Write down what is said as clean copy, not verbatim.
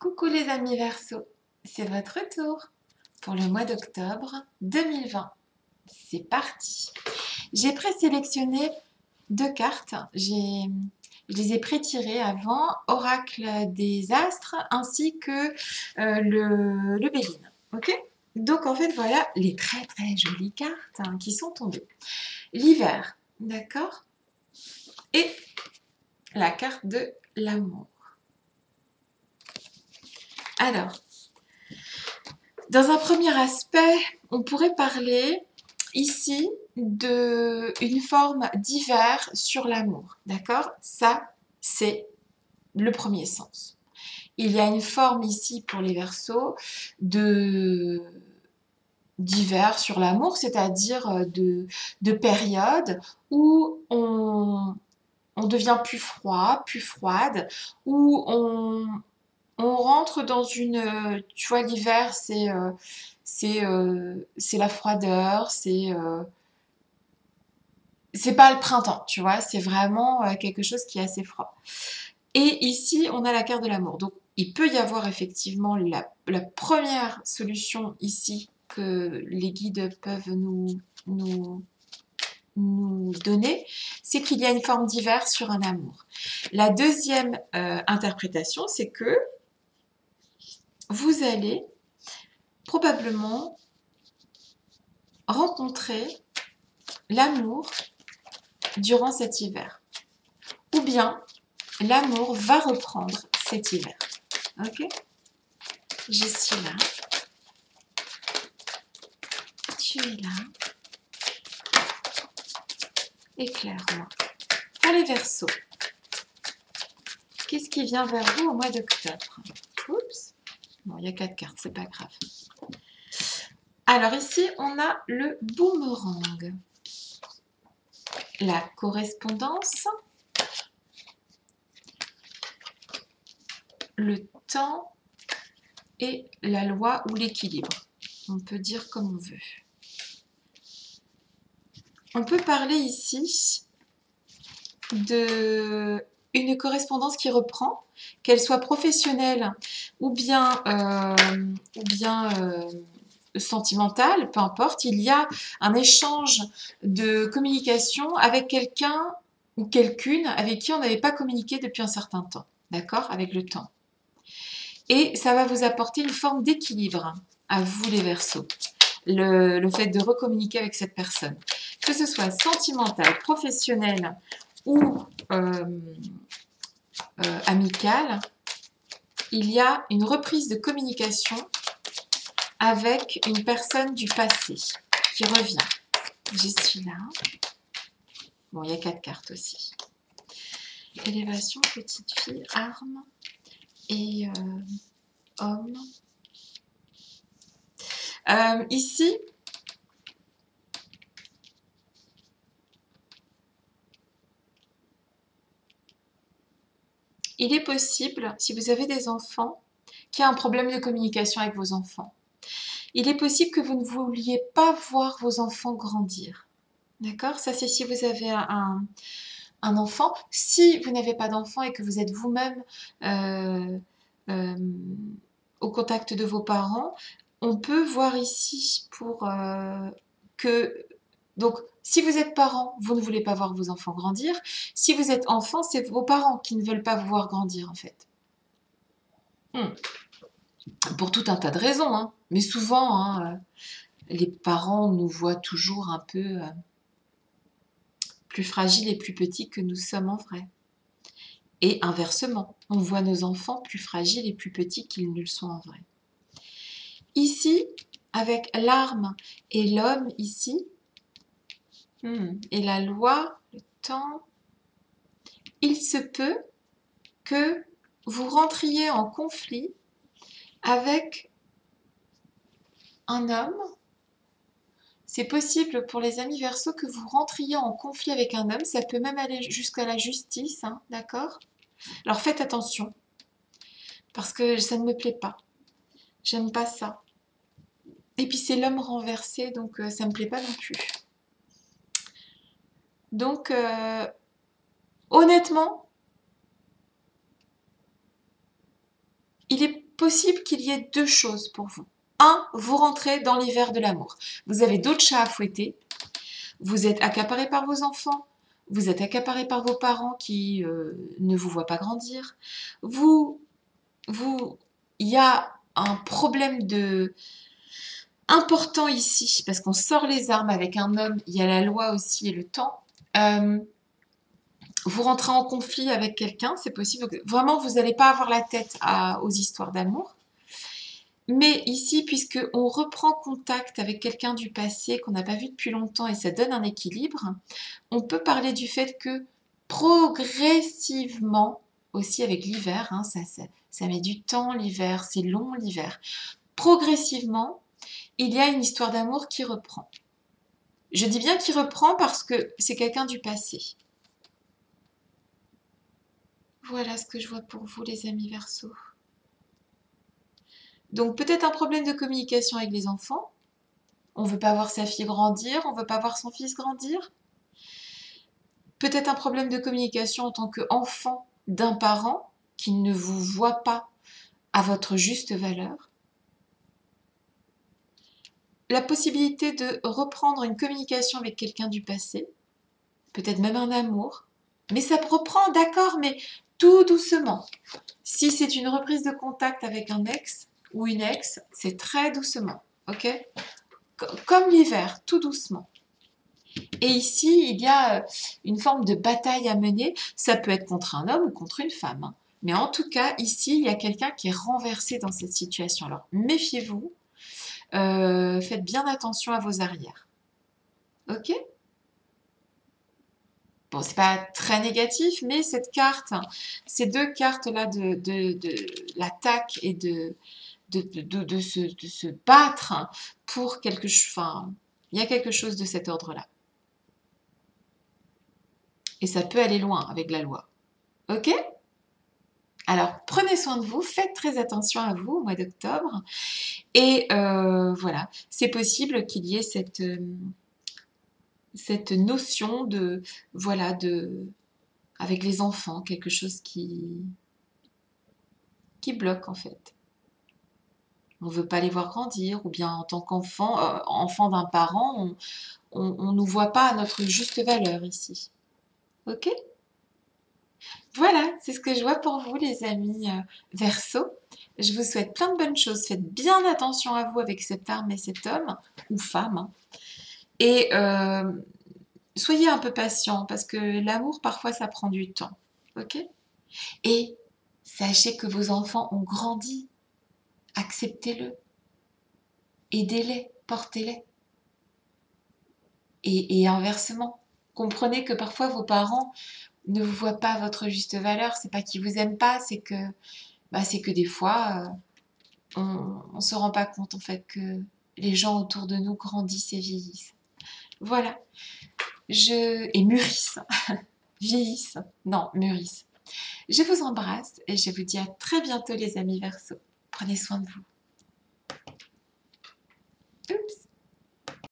Coucou les amis Verseau, c'est votre tour pour le mois d'octobre 2020. C'est parti. J'ai présélectionné deux cartes. Je les ai pré-tirées avant, Oracle des Astres ainsi que le Béline. Ok? Donc en fait voilà les très très jolies cartes qui sont tombées. L'hiver, d'accord? Et la carte de l'amour. Alors, dans un premier aspect, on pourrait parler ici d'une forme d'hiver sur l'amour, d'accord? Ça, c'est le premier sens. Il y a une forme ici pour les Verseaux d'hiver sur l'amour, c'est-à-dire de période où on devient plus froid, plus froide, où on rentre dans une... Tu vois, l'hiver, c'est la froideur, c'est pas le printemps, tu vois, c'est vraiment quelque chose qui est assez froid. Et ici, on a la carte de l'amour. Donc, il peut y avoir effectivement la première solution ici que les guides peuvent nous donner, c'est qu'il y a une forme d'hiver sur un amour. La deuxième interprétation, c'est que vous allez probablement rencontrer l'amour durant cet hiver. Ou bien l'amour va reprendre cet hiver. Ok? Je suis là. Tu es là. Éclaire-moi. Pour les Verseaux, qu'est-ce qui vient vers vous au mois d'octobre? Oups. Bon, il y a 4 cartes, c'est pas grave. Alors ici, on a le boomerang. La correspondance. Le temps et la loi ou l'équilibre. On peut dire comme on veut. On peut parler ici d'une correspondance qui reprend, qu'elle soit professionnelle ou bien sentimentale, peu importe. Il y a un échange de communication avec quelqu'un ou quelqu'une avec qui on n'avait pas communiqué depuis un certain temps, d'accord, avec le temps. Et ça va vous apporter une forme d'équilibre à vous les Verseaux, le fait de recommuniquer avec cette personne. Que ce soit sentimental, professionnel ou amical, il y a une reprise de communication avec une personne du passé qui revient. Je suis là. Bon, il y a 4 cartes aussi. Élévation, petite fille, arme et homme. Ici, il est possible, si vous avez des enfants, qu'il y a un problème de communication avec vos enfants. Il est possible que vous ne vouliez pas voir vos enfants grandir. D'accord? Ça, c'est si vous avez un enfant. Si vous n'avez pas d'enfant et que vous êtes vous-même au contact de vos parents, on peut voir ici pour que... Donc, si vous êtes parent, vous ne voulez pas voir vos enfants grandir. Si vous êtes enfant, c'est vos parents qui ne veulent pas vous voir grandir, en fait. Pour tout un tas de raisons, hein. Mais souvent, hein, les parents nous voient toujours un peu plus fragiles et plus petits que nous sommes en vrai. Et inversement, on voit nos enfants plus fragiles et plus petits qu'ils ne le sont en vrai. Ici, avec l'arme et l'homme ici, et la loi, le temps, il se peut que vous rentriez en conflit avec un homme. C'est possible pour les amis Verseaux que vous rentriez en conflit avec un homme. Ça peut même aller jusqu'à la justice, hein, d'accord? Alors faites attention, parce que ça ne me plaît pas. J'aime pas ça. Et puis c'est l'homme renversé, donc ça me plaît pas non plus. Donc, honnêtement, il est possible qu'il y ait deux choses pour vous. Un, vous rentrez dans l'hiver de l'amour. Vous avez d'autres chats à fouetter. Vous êtes accaparé par vos enfants. Vous êtes accaparé par vos parents qui ne vous voient pas grandir. Il y a un problème important ici, parce qu'on sort les armes avec un homme, il y a la loi aussi et le temps. Vous rentrez en conflit avec quelqu'un, c'est possible. Donc, vraiment, vous n'allez pas avoir la tête aux histoires d'amour. Mais ici, puisque on reprend contact avec quelqu'un du passé qu'on n'a pas vu depuis longtemps et ça donne un équilibre, on peut parler du fait que progressivement, aussi avec l'hiver, hein, ça met du temps l'hiver, c'est long l'hiver, progressivement, il y a une histoire d'amour qui reprend. Je dis bien qui reprend parce que c'est quelqu'un du passé. Voilà ce que je vois pour vous, les amis Verseaux. Donc peut-être un problème de communication avec les enfants. On ne veut pas voir sa fille grandir, on ne veut pas voir son fils grandir. Peut-être un problème de communication en tant qu'enfant d'un parent qui ne vous voit pas à votre juste valeur. La possibilité de reprendre une communication avec quelqu'un du passé, peut-être même un amour, mais ça reprend, d'accord, mais tout doucement. Si c'est une reprise de contact avec un ex ou une ex, c'est très doucement, ok? Comme l'hiver, tout doucement. Et ici, il y a une forme de bataille à mener. Ça peut être contre un homme ou contre une femme, hein. Mais en tout cas, ici, il y a quelqu'un qui est renversé dans cette situation. Alors, méfiez-vous. Faites bien attention à vos arrières. Ok? Bon, c'est pas très négatif, mais cette carte, ces deux cartes-là de l'attaque et de se battre pour quelque chose, enfin, il y a quelque chose de cet ordre-là. Et ça peut aller loin avec la loi. Ok? Alors, prenez soin de vous, faites très attention à vous au mois d'octobre. Et voilà, c'est possible qu'il y ait cette notion de, voilà, avec les enfants, quelque chose qui bloque en fait. On ne veut pas les voir grandir, ou bien en tant qu'enfant, enfant d'un parent, on ne nous voit pas à notre juste valeur ici. Ok? Voilà, c'est ce que je vois pour vous les amis Verseaux. Je vous souhaite plein de bonnes choses. Faites bien attention à vous avec cette femme et cet homme, ou femme. Hein. Et soyez un peu patient, parce que l'amour, parfois, ça prend du temps. Ok? Et sachez que vos enfants ont grandi. Acceptez-le. Aidez-les, portez-les. Et inversement, comprenez que parfois vos parents ne vous voient pas à votre juste valeur. C'est pas qu'ils vous aiment pas, c'est que des fois, on se rend pas compte en fait que les gens autour de nous grandissent et vieillissent. Voilà. Et mûrissent. Vieillissent. Non, mûrissent. Je vous embrasse et je vous dis à très bientôt les amis Verseaux. Prenez soin de vous. Oups.